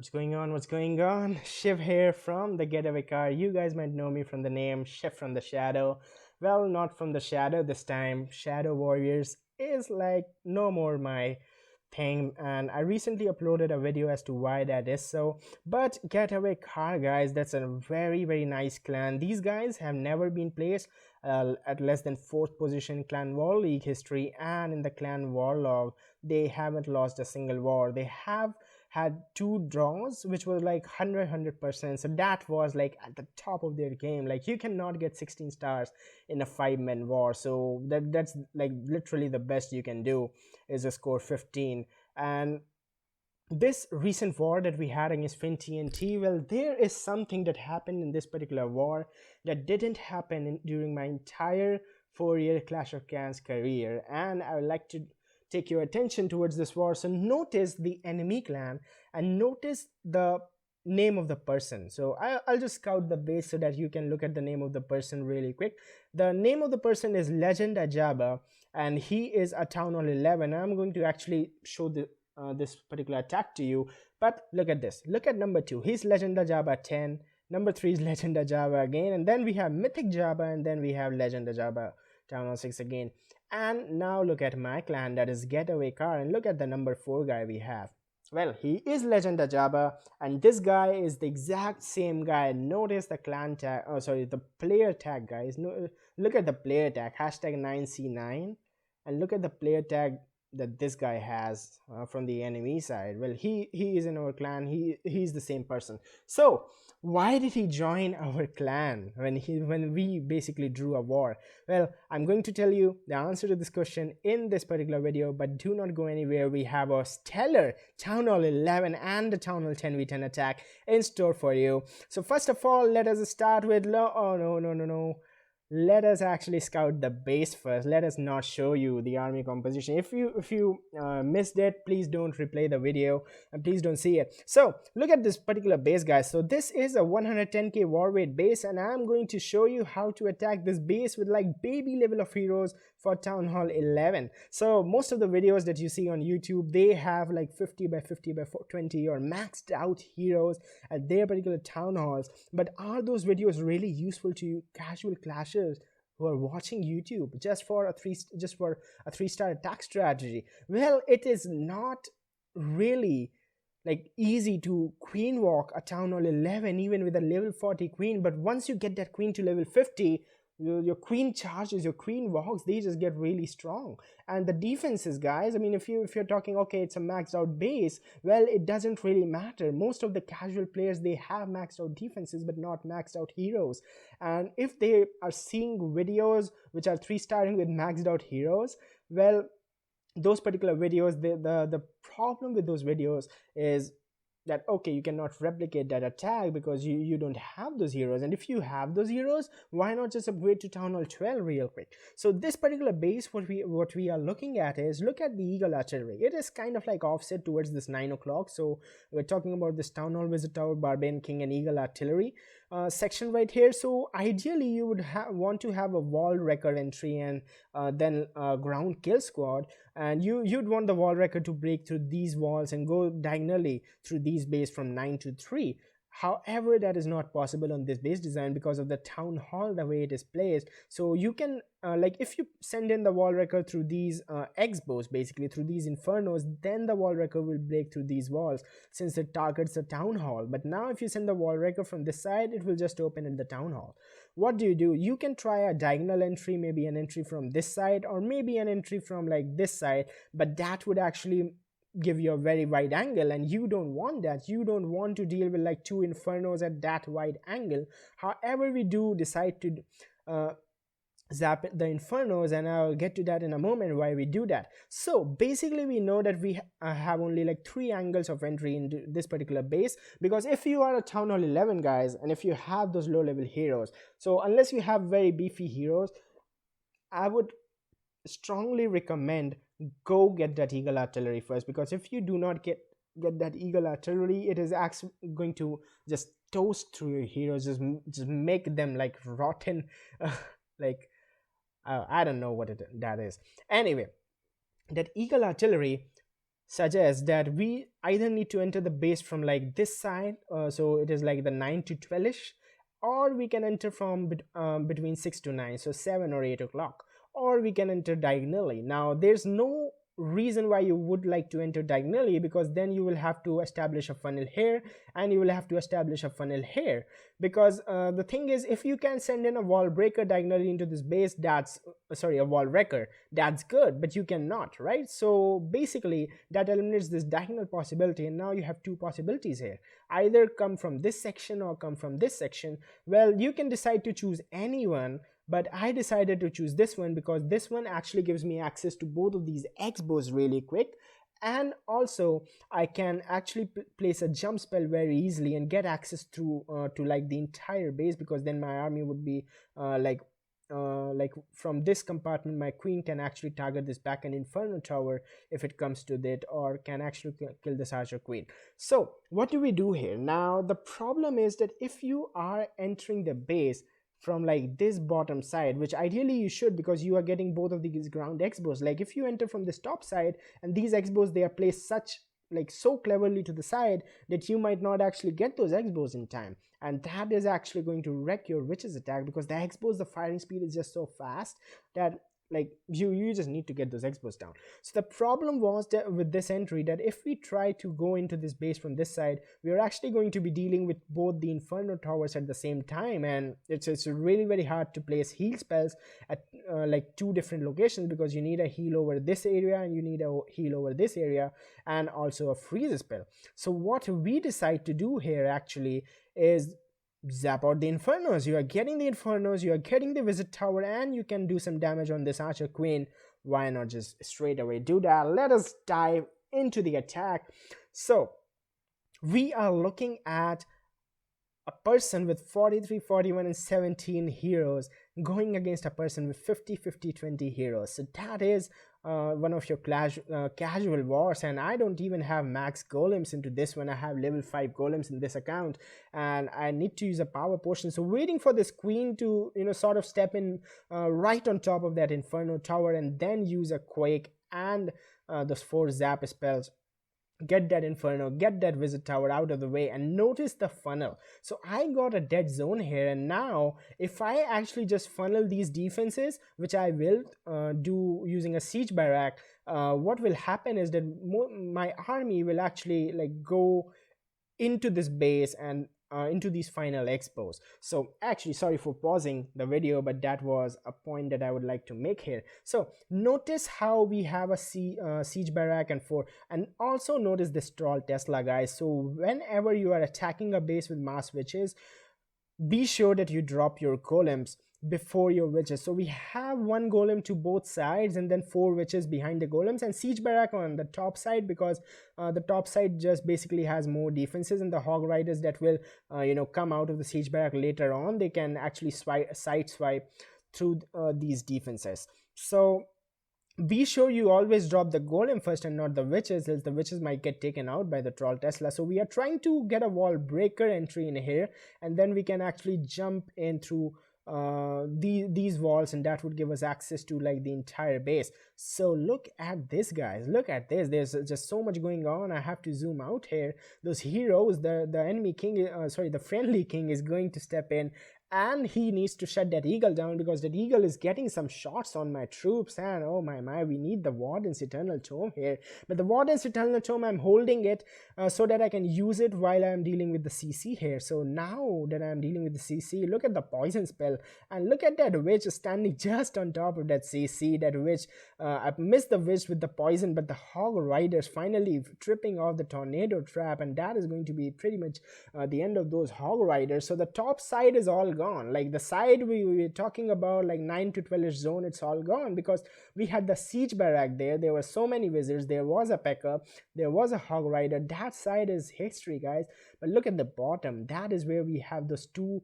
What's going on? What's going on? Shiv here from the Getaway Car. You guys might know me from the name Shiv from the Shadow. Well, not from the Shadow this time. Shadow Warriors is like no more my thing, and I recently uploaded a video as to why that is so. But Getaway Car, guys, that's a very nice clan. These guys have never been placed at less than 4th position clan war league history, and in the clan war log they haven't lost a single war. They have had 2 draws which was like 100%, so that was like at the top of their game. Like, you cannot get 16 stars in a 5-man war, so that's like literally the best you can do is a score 15. And this recent war that we had against FinTNT, well, there is something that happened in this particular war that didn't happen during my entire 4-year Clash of Clans career, and I would like to take your attention towards this war. So notice the enemy clan and notice the name of the person. So I'll just scout the base so that you can look at the name of the person really quick. The name of the person is Legend Ajaba, and he is a Town Hall 11. I'm going to actually show this particular attack to you, but look at this. Look at number 2. He's Legend Ajaba 10. Number 3 is Legend Ajaba again, and then we have Mythic Jabba, and then we have Legend Ajaba Town Hall 6 again. And now look at my clan, that is Getaway Car, and look at the number 4 guy we have. Well, he is Legend Ajaba, and this guy is the exact same guy. Notice the clan tag, oh sorry, the player tag, guys. No, look at the player tag, hashtag 9C9, and look at the player tag that this guy has from the enemy side. Well, he is in our clan. He's the same person. So why did he join our clan when we basically drew a war? Well, I'm going to tell you the answer to this question in this particular video, but do not go anywhere. We have a stellar Town Hall 11 and the Town Hall 10v10 attack in store for you. So first of all, let us start with oh no, let us actually scout the base first. Let us not show you the army composition. If you missed it, please don't replay the video and please don't see it. So look at this particular base, guys. So this is a 110k war weight base, and I'm going to show you how to attack this base with like baby level of heroes for Town Hall 11. So most of the videos that you see on YouTube, they have like 50 by 50 by 20 or maxed out heroes at their particular town halls. But are those videos really useful to you casual clashers who are watching YouTube just for a 3-star attack strategy? Well, it is not really like easy to queen walk a Town Hall 11 even with a level 40 queen, but once you get that queen to level 50, your queen charges, your queen walks, they just get really strong. And the defenses, guys, I mean, if you're talking, okay, it's a maxed out base, well, it doesn't really matter. Most of the casual players, they have maxed out defenses but not maxed out heroes. And if they are seeing videos which are 3-starring with maxed out heroes, well, those particular videos, the problem with those videos is that, okay, you cannot replicate that attack because you don't have those heroes. And if you have those heroes, why not just upgrade to Town Hall 12 real quick? So this particular base, what we are looking at is, look at the Eagle Artillery. It is kind of like offset towards this 9 o'clock. So we're talking about this Town Hall Wizard Tower, Barbarian King, and Eagle Artillery section right here. So ideally you would want to have a wall wrecker entry and then a ground kill squad, and you'd want the wall wrecker to break through these walls and go diagonally through these base from 9 to 3. However, that is not possible on this base design because of the town hall, the way it is placed. So you can like, if you send in the wall wrecker through these X-bows, basically through these infernos, then the wall wrecker will break through these walls since it targets the town hall. But now if you send the wall wrecker from this side, it will just open in the town hall. What do? You can try a diagonal entry, maybe an entry from this side or maybe an entry from like this side, but that would actually give you a very wide angle, and you don't want that. You don't want to deal with like 2 infernos at that wide angle. However, we do decide to zap the infernos, and I'll get to that in a moment why we do that. So basically we know that we have only like 3 angles of entry into this particular base, because if you are a Town Hall 11, guys, and if you have those low level heroes, so unless you have very beefy heroes, I would strongly recommend go get that Eagle Artillery first, because if you do not get that Eagle Artillery, it is actually going to just toast through your heroes, just make them like rotten like I don't know what that is. Anyway, that Eagle Artillery suggests that we either need to enter the base from like this side, so it is like the 9 to 12ish, or we can enter from between 6 to 9, so 7 or 8 o'clock, or we can enter diagonally. Now there's no reason why you would like to enter diagonally, because then you will have to establish a funnel here and you will have to establish a funnel here, because the thing is, if you can send in a wall breaker diagonally into this base, that's sorry, a wall wrecker, that's good, but you cannot, right? So basically that eliminates this diagonal possibility, and now you have two possibilities here: either come from this section or come from this section. Well, you can decide to choose anyone, but I decided to choose this one because this one actually gives me access to both of these X bows really quick, and also I can actually place a jump spell very easily and get access through to like the entire base, because then my army would be like from this compartment my queen can actually target this back end inferno tower if it comes to that, or can actually kill this archer queen. So what do we do here? Now the problem is that if you are entering the base from like this bottom side, which ideally you should, because you are getting both of these ground X-bows. Like if you enter from this top side and these X-bows, they are placed such like so cleverly to the side that you might not actually get those X-bows in time, and that is actually going to wreck your witch's attack, because the X-bows, the firing speed is just so fast that like you just need to get those X-bows down. So the problem was that with this entry, that if we try to go into this base from this side, we are actually going to be dealing with both the inferno towers at the same time, and it's really very hard to place heal spells at like two different locations, because you need a heal over this area and you need a heal over this area, and also a freeze spell. So what we decide to do here actually is zap out the infernos. You are getting the infernos, you are getting the visit tower, and you can do some damage on this archer queen. Why not just straight away do that? Let us dive into the attack. So we are looking at a person with 43, 41, and 17 heroes going against a person with 50, 50, 20 heroes. So that is one of your casual wars, and I don't even have max golems into this one. I have level 5 golems in this account, and I need to use a power potion. So waiting for this queen to sort of step in right on top of that inferno tower, and then use a quake and those 4 zap spells, get that inferno, get that visit tower out of the way, and notice the funnel. So I got a dead zone here, and now if I actually just funnel these defenses, which I will do using a siege barrack, what will happen is that my army will actually like go into this base and into these final expos. So actually, sorry for pausing the video, but that was a point that I would like to make here. So notice how we have a siege barrack and 4, and also notice this troll Tesla, guys. So whenever you are attacking a base with mass witches, be sure that you drop your golems before your witches. So we have 1 golem to both sides, and then 4 witches behind the golems, and siege barrack on the top side, because the top side just basically has more defenses, and the hog riders that will come out of the siege barrack later on, they can actually side swipe through these defenses. So be sure you always drop the golem first and not the witches, else the witches might get taken out by the troll Tesla. So we are trying to get a wall breaker entry in here, and then we can actually jump in through these walls, and that would give us access to like the entire base. So look at this, guys, look at this. There's just so much going on. I have to zoom out here. Those heroes, the enemy king, the friendly king is going to step in, and he needs to shut that eagle down, because that eagle is getting some shots on my troops, and oh my, we need the warden's eternal tome here. But the warden's eternal tome, I'm holding it so that I can use it while I'm dealing with the CC here. So now that I'm dealing with the CC, look at the poison spell, and look at that witch standing just on top of that CC. That witch, I missed the witch with the poison, but the hog riders finally tripping off the tornado trap, and that is going to be pretty much the end of those hog riders. So the top side is all gone. Like the side we were talking about, like 9 to 12ish zone, it's all gone, because we had the siege barrack there. There were so many wizards, there was a P.E.K.K.A, there was a hog rider. That side is history, guys. But look at the bottom, that is where we have those 2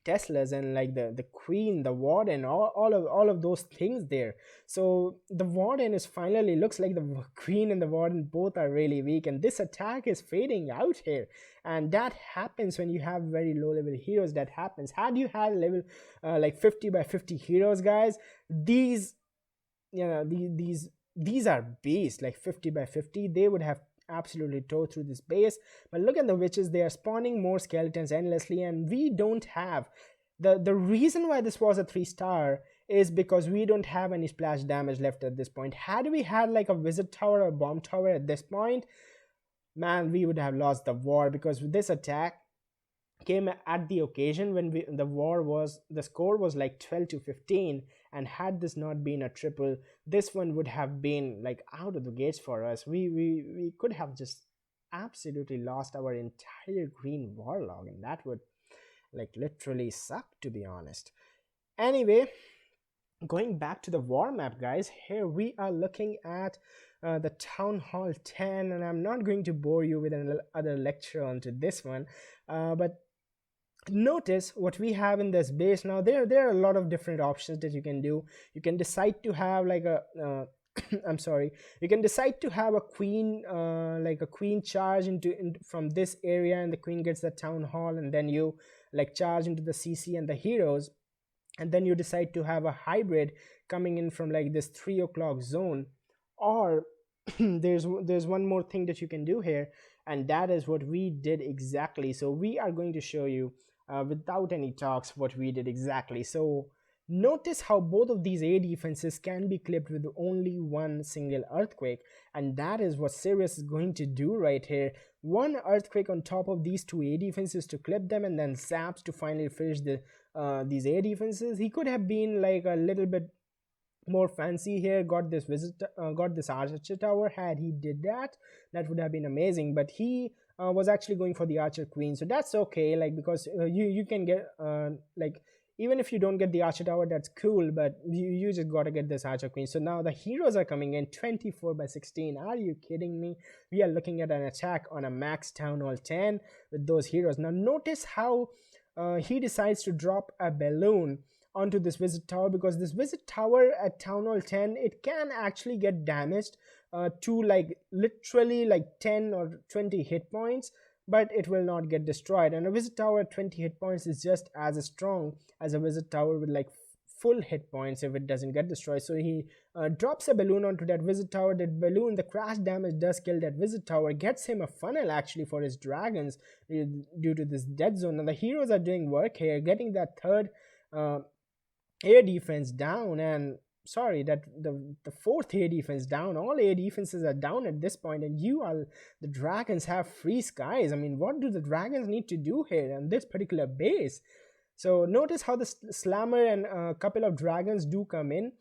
Teslas, and like the queen, the warden, all of those things there. So the warden is finally, looks like the queen and the warden both are really weak, and this attack is fading out here. And that happens when you have very low level heroes. That happens. Had you had level like 50 by 50 heroes, guys, these these these are beasts, like 50 by 50. They would have absolutely tore through this base. But look at the witches, they are spawning more skeletons endlessly, and we don't have the reason why this was a 3 star is because we don't have any splash damage left at this point. Had we had like a wizard tower or bomb tower at this point, man, we would have lost the war, because this attack came at the occasion when the score was like 12 to 15, and had this not been a triple, this one would have been like out of the gates for us. We could have just absolutely lost our entire green warlock, and that would like literally suck, to be honest. Anyway, going back to the war map, guys, here we are looking at the Town Hall 10, and I'm not going to bore you with another lecture onto this one, but notice what we have in this base. Now there are a lot of different options that you can do. You can decide to have like a I'm sorry, you can decide to have a queen, like a queen charge from this area, and the queen gets the town hall, and then you like charge into the CC and the heroes, and then you decide to have a hybrid coming in from like this 3 o'clock zone. Or there's one more thing that you can do here, and that is what we did exactly. So we are going to show you without any talks what we did exactly. So notice how both of these A defenses can be clipped with only one single earthquake, and that is what Sirius is going to do right here. One earthquake on top of these two A defenses to clip them, and then zaps to finally finish these A defenses. He could have been like a little bit more fancy here, got this got this archer tower. Had he did that, that would have been amazing, but he was actually going for the archer queen, so that's okay, like because you can get like even if you don't get the archer tower, that's cool, but you just gotta get this archer queen. So now the heroes are coming in 24 by 16. Are you kidding me? We are looking at an attack on a max town hall 10 with those heroes. Now notice how he decides to drop a balloon onto this wizard tower, because this wizard tower at town hall 10, it can actually get damaged to like literally like 10 or 20 hit points, but it will not get destroyed. And a wizard tower at 20 hit points is just as strong as a wizard tower with like full hit points if it doesn't get destroyed. So he drops a balloon onto that wizard tower. That balloon, the crash damage does kill that wizard tower, gets him a funnel actually for his dragons due to this dead zone. And the heroes are doing work here, getting that third air defense down, and sorry, that the fourth air defense down. All air defenses are down at this point, and the dragons have free skies. I mean, what do the dragons need to do here on this particular base? So notice how the slammer and a couple of dragons do come in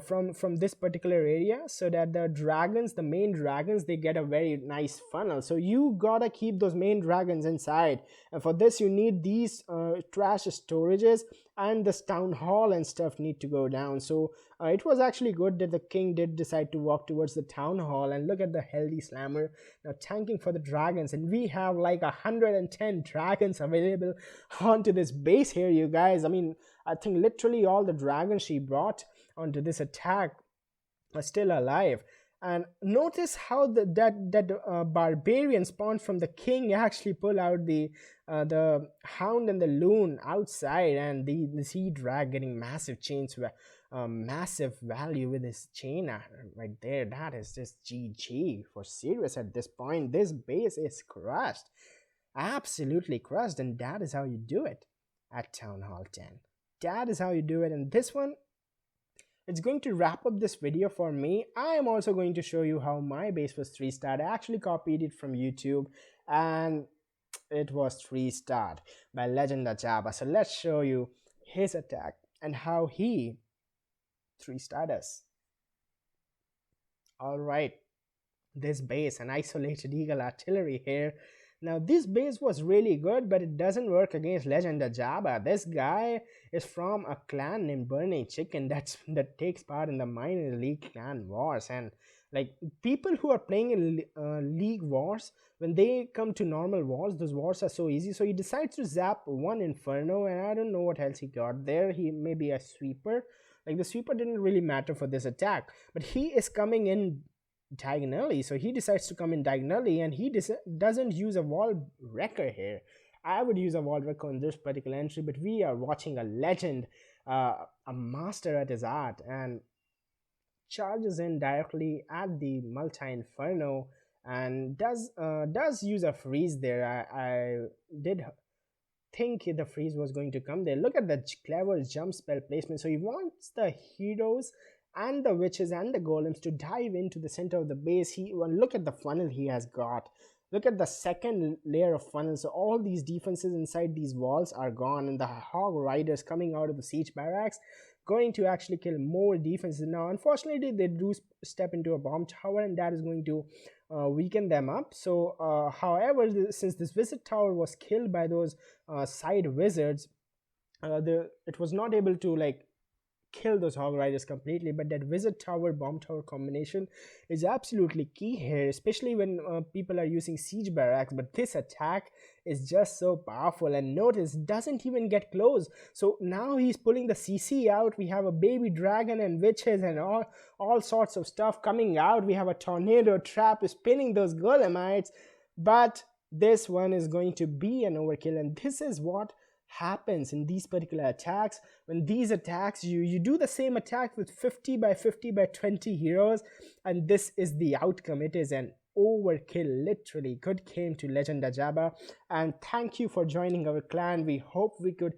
from this particular area, so that the main dragons, they get a very nice funnel. So you gotta keep those main dragons inside, and for this you need these trash storages, and this town hall and stuff need to go down. So it was actually good that the king did decide to walk towards the town hall, and look at the healthy slammer now tanking for the dragons, and we have like 110 dragons available onto this base here, you guys. I mean, I think literally all the dragons she brought onto this attack are still alive. And notice how that barbarian spawn from the king actually pull out the hound and the loon outside, and the sea drag getting massive chains, massive value with his chain right there. That is just GG for Sirius at this point. This base is crushed, absolutely crushed, and that is how you do it at Town Hall 10. That is how you do it. And this one, it's going to wrap up this video for me. I am also going to show you how my base was 3-starred. I actually copied it from YouTube, and it was 3-starred by Legend Ajaba. So let's show you his attack and how he 3-starred us. Alright, this base, an isolated eagle artillery here. Now this base was really good, but it doesn't work against Legend Ajaba. This guy is from a clan named Burning Chicken that takes part in the minor league clan wars, and like people who are playing in league wars, when they come to normal wars, those wars are so easy. So he decides to zap one Inferno, and I don't know what else he got there. He may be a sweeper. Like the sweeper didn't really matter for this attack, but he is coming in diagonally, so he decides to come in diagonally, and he doesn't use a wall wrecker here. I would use a wall wrecker on this particular entry, but we are watching a legend, a master at his art, and charges in directly at the multi inferno and does use a freeze there. I did think the freeze was going to come there. Look at the clever jump spell placement. So he wants the heroes and the witches and the golems to dive into the center of the base. He well, look at the funnel he has got. Look at the second layer of funnel. So all these defenses inside these walls are gone, and the hog riders coming out of the siege barracks going to actually kill more defenses. Now, unfortunately, they do step into a bomb tower, and that is going to weaken them up. So, however, since this wizard tower was killed by those side wizards, it was not able to like kill those hog riders completely, but that wizard tower bomb tower combination is absolutely key here, especially when people are using siege barracks. But this attack is just so powerful, and notice doesn't even get close. So now he's pulling the CC out. We have a baby dragon and witches and all sorts of stuff coming out. We have a tornado trap spinning those golemites, but this one is going to be an overkill, and this is what happens in these particular attacks. When these attacks, you do the same attack with 50 by 50 by 20 heroes, and this is the outcome. It is an overkill, literally. Good game to Legend Ajaba, and thank you for joining our clan. We hope we could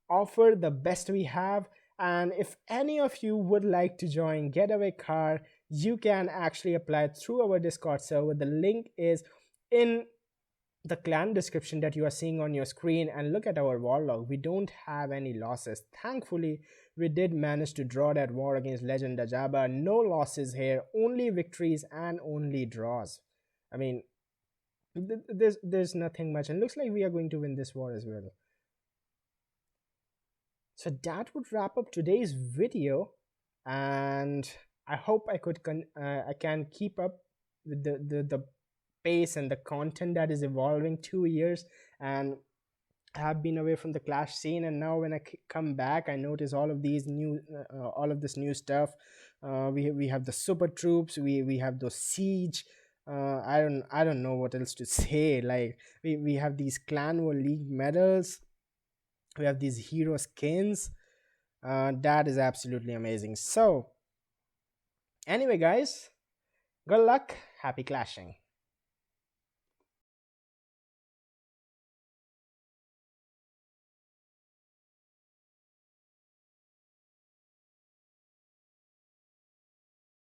offer the best we have, and if any of you would like to join Getaway Car, you can actually apply through our Discord server. The link is in the clan description that you are seeing on your screen. And look at our war log. We don't have any losses. Thankfully, we did manage to draw that war against Legend Ajaba. No losses here, only victories and only draws. I mean, there's nothing much, and looks like we are going to win this war as well. So that would wrap up today's video, and I hope I can keep up with the pace and the content that is evolving. 2 years, and I have been away from the clash scene, and now when I come back, I notice all of these new all of this new stuff. We have the super troops, we have those siege. I don't know what else to say. Like we have these clan war league medals, we have these hero skins. That is absolutely amazing. So anyway, guys, good luck, happy clashing.